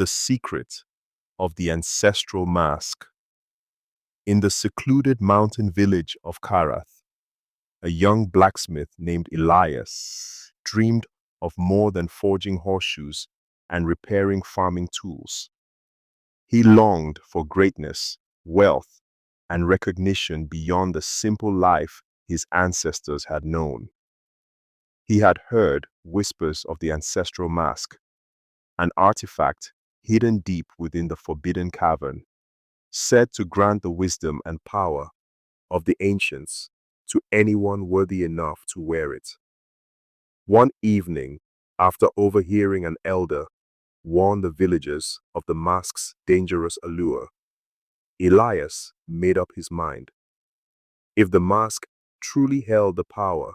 The secret of the ancestral mask. In the secluded mountain village of Karath, a young blacksmith named Elias dreamed of more than forging horseshoes and repairing farming tools. He longed for greatness, wealth, and recognition beyond the simple life his ancestors had known. He had heard whispers of the ancestral mask, an artifact hidden deep within the forbidden cavern, said to grant the wisdom and power of the ancients to anyone worthy enough to wear it. One evening, after overhearing an elder warn the villagers of the mask's dangerous allure, Elias made up his mind. If the mask truly held the power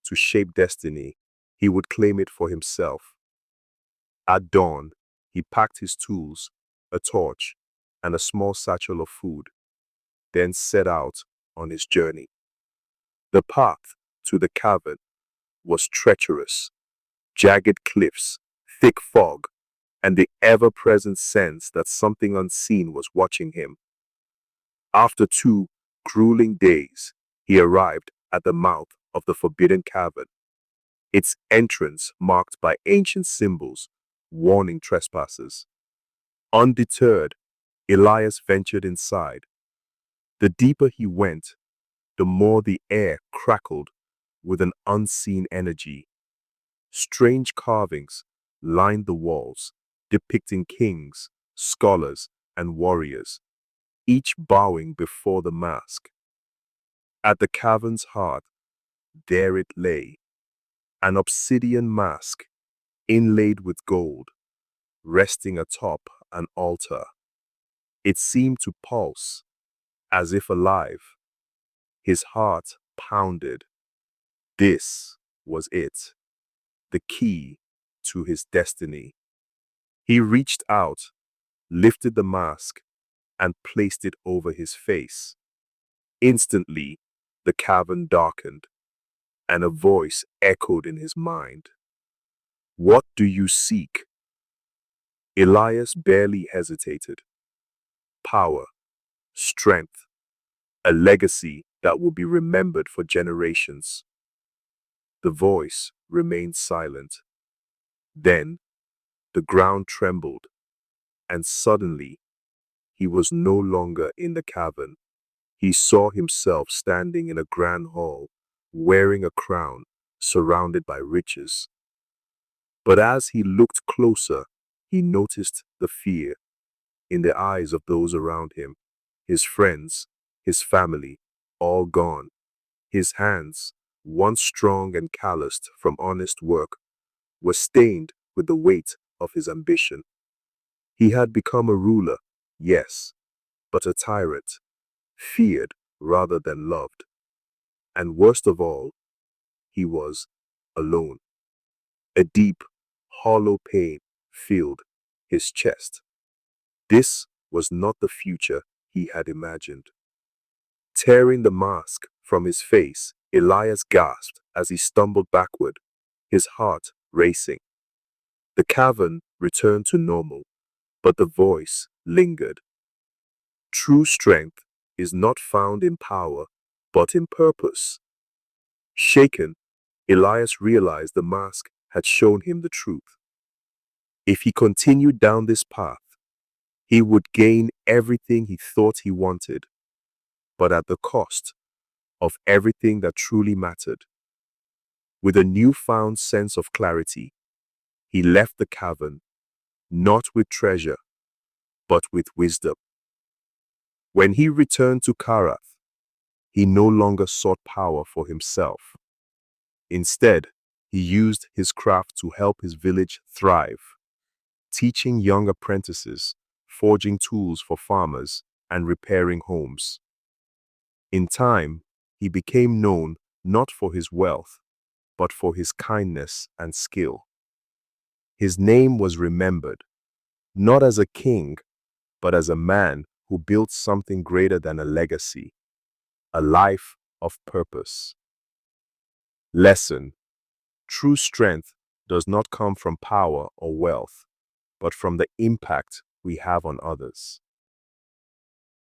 to shape destiny, he would claim it for himself. At dawn, he packed his tools, a torch, and a small satchel of food, then set out on his journey. The path to the cavern was treacherous, jagged cliffs, thick fog, and the ever-present sense that something unseen was watching him. After 2 grueling days, he arrived at the mouth of the forbidden cavern, its entrance marked by ancient symbols warning trespassers. Undeterred, Elias ventured inside. The deeper he went, the more the air crackled with an unseen energy. Strange carvings lined the walls, depicting kings, scholars, and warriors, each bowing before the mask. At the cavern's heart, there it lay, an obsidian mask inlaid with gold, resting atop an altar. It seemed to pulse, as if alive. His heart pounded. This was it, the key to his destiny. He reached out, lifted the mask, and placed it over his face. Instantly, the cavern darkened, and a voice echoed in his mind. "What do you seek?" Elias barely hesitated. Power, strength, a legacy that will be remembered for generations. The voice remained silent. Then, the ground trembled, and suddenly, he was no longer in the cavern. He saw himself standing in a grand hall, wearing a crown, surrounded by riches. But as he looked closer, he noticed the fear in the eyes of those around him. His friends, his family, all gone. His hands, once strong and calloused from honest work, were stained with the weight of his ambition. He had become a ruler, yes, but a tyrant, feared rather than loved. And worst of all, he was alone. A deep, hollow pain filled his chest. This was not the future he had imagined. Tearing the mask from his face, Elias gasped as he stumbled backward, his heart racing. The cavern returned to normal, but the voice lingered. True strength is not found in power, but in purpose. Shaken, Elias realized the mask had shown him the truth. If he continued down this path, he would gain everything he thought he wanted, but at the cost of everything that truly mattered. With a newfound sense of clarity, he left the cavern, not with treasure, but with wisdom. When he returned to Karath, he no longer sought power for himself. Instead, he used his craft to help his village thrive, teaching young apprentices, forging tools for farmers, and repairing homes. In time, he became known not for his wealth, but for his kindness and skill. His name was remembered, not as a king, but as a man who built something greater than a legacy, a life of purpose. Lesson: true strength does not come from power or wealth. but from the impact we have on others.